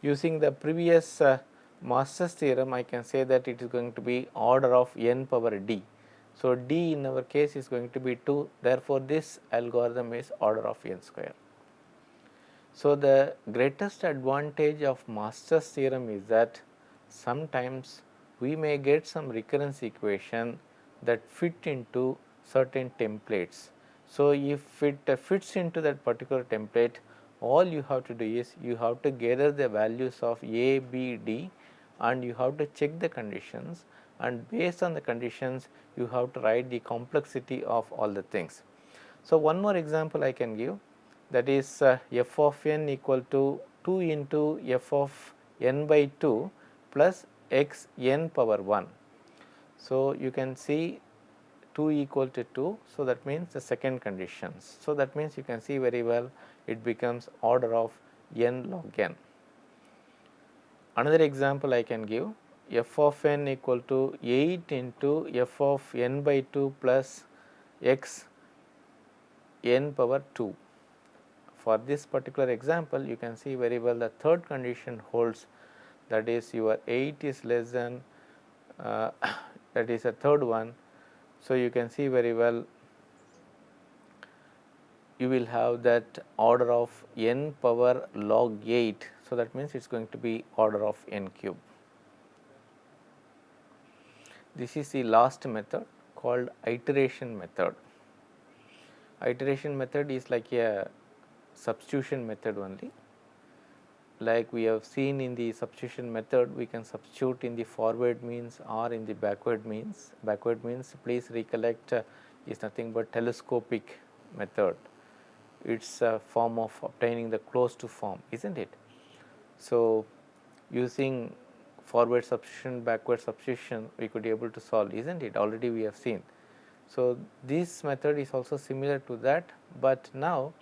using the previous Master's theorem, I can say that it is going to be order of n power d. So, d in our case is going to be 2, therefore, this algorithm is order of n square. So, the greatest advantage of Master's theorem is that sometimes we may get some recurrence equation that fit into certain templates. So, if it fits into that particular template, all you have to do is you have to gather the values of a, b, d and you have to check the conditions, and based on the conditions you have to write the complexity of all the things. So, one more example I can give, that is f of n equal to 2 into f of n by 2 plus x n power 1. So, you can see 2 equal to 2. So, that means the second conditions. So, that means you can see very well it becomes order of n log n. Another example I can give, f of n equal to 8 into f of n by 2 plus x n power 2. For this particular example, you can see very well the third condition holds, that is your 8 is less than that is a third one. So, you can see very well you will have that order of n power log 8. So, that means it is going to be order of n cube. This is the last method called iteration method. Iteration method is like a substitution method only. Like we have seen in the substitution method, we can substitute in the forward means or in the backward means. Backward means, please recollect, is nothing but telescopic method. It is a form of obtaining the closed form, isn't it? So, using forward substitution, backward substitution, we could be able to solve, isn't it? Already we have seen. So, this method is also similar to that, but now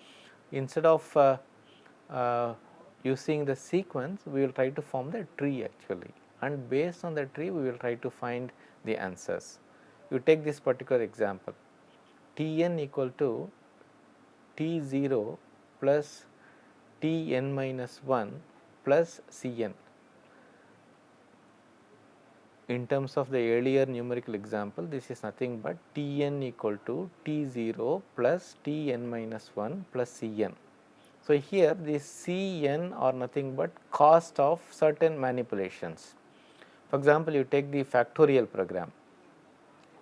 instead of using the sequence, we will try to form the tree actually, and based on the tree we will try to find the answers. You take this particular example, T n equal to T 0 plus T n minus 1 plus C n. In terms of the earlier numerical example, this is nothing but T n equal to T 0 plus T n minus 1 plus C n. So, here this C n are nothing but cost of certain manipulations. For example, you take the factorial program,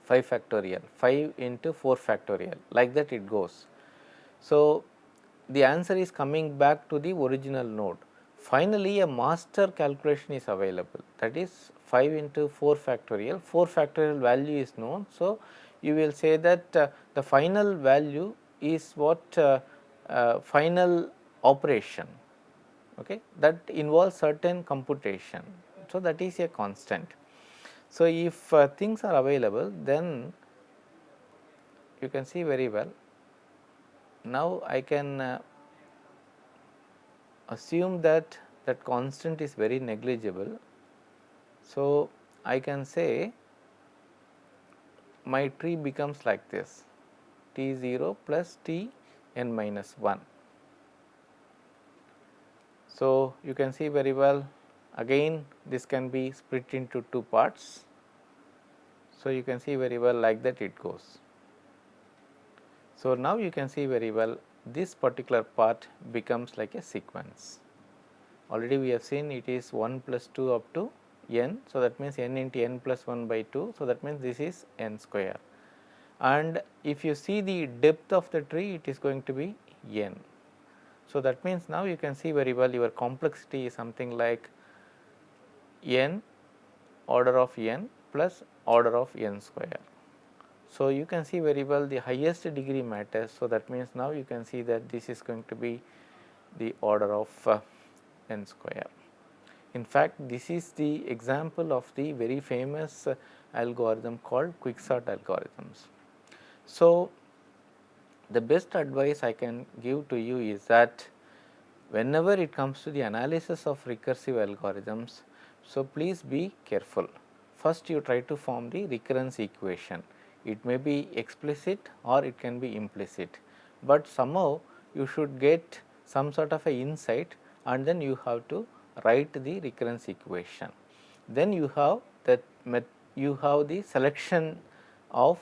5 factorial, 5 into 4 factorial, like that it goes. So, the answer is coming back to the original node. Finally, a master calculation is available, that is 5 into 4 factorial, 4 factorial value is known. So, you will say that the final value is what final operation, okay, that involves certain computation. So, that is a constant. So, if things are available, then you can see very well. Now, I can assume that that constant is very negligible. So, I can say my tree becomes like this, T 0 plus T n minus 1. So, you can see very well, again this can be split into two parts. So, you can see very well like that it goes. So, now you can see very well this particular part becomes like a sequence. Already we have seen it is 1 plus 2 up to n. So, that means n into n plus 1 by 2. So, that means this is n square, and if you see the depth of the tree, it is going to be n. So, that means now you can see very well your complexity is something like n order of n plus order of n square. So, you can see very well the highest degree matters. So, that means now you can see that this is going to be the order of n square. In fact, this is the example of the very famous algorithm called quicksort algorithms. So, the best advice I can give to you is that whenever it comes to the analysis of recursive algorithms, so please be careful. First, you try to form the recurrence equation. It may be explicit or it can be implicit, but somehow you should get some sort of a insight and then you have to write the recurrence equation. Then you have that you have the selection of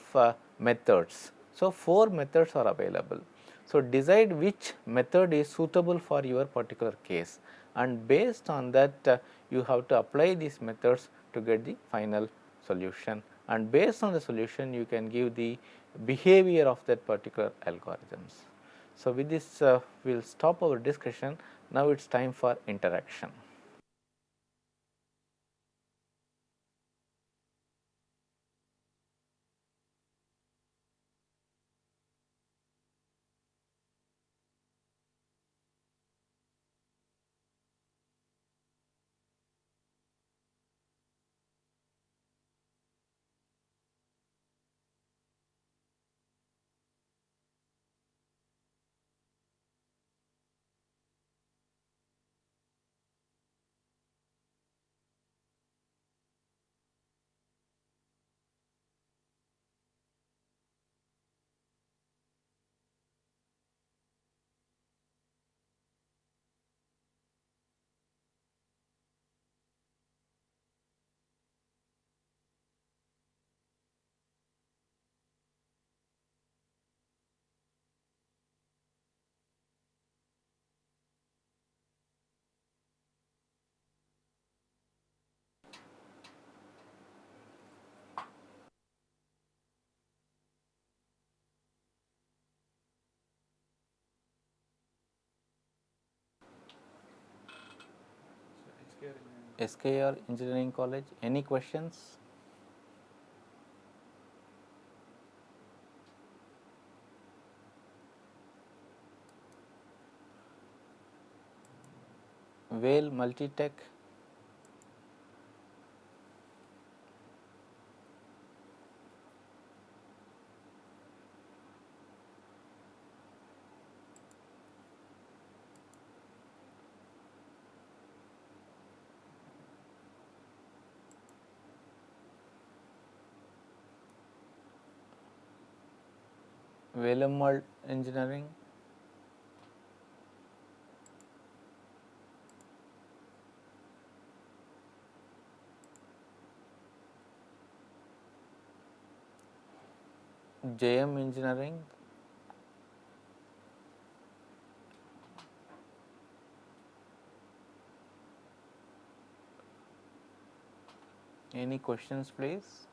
methods. So, 4 methods are available. So, decide which method is suitable for your particular case, and based on that you have to apply these methods to get the final solution, and based on the solution you can give the behavior of that particular algorithms. So, with this we will stop our discussion. Now, it is time for interaction. SKR Engineering College, any questions? Whale Multitech, Velamal Engineering, JM Engineering, any questions please?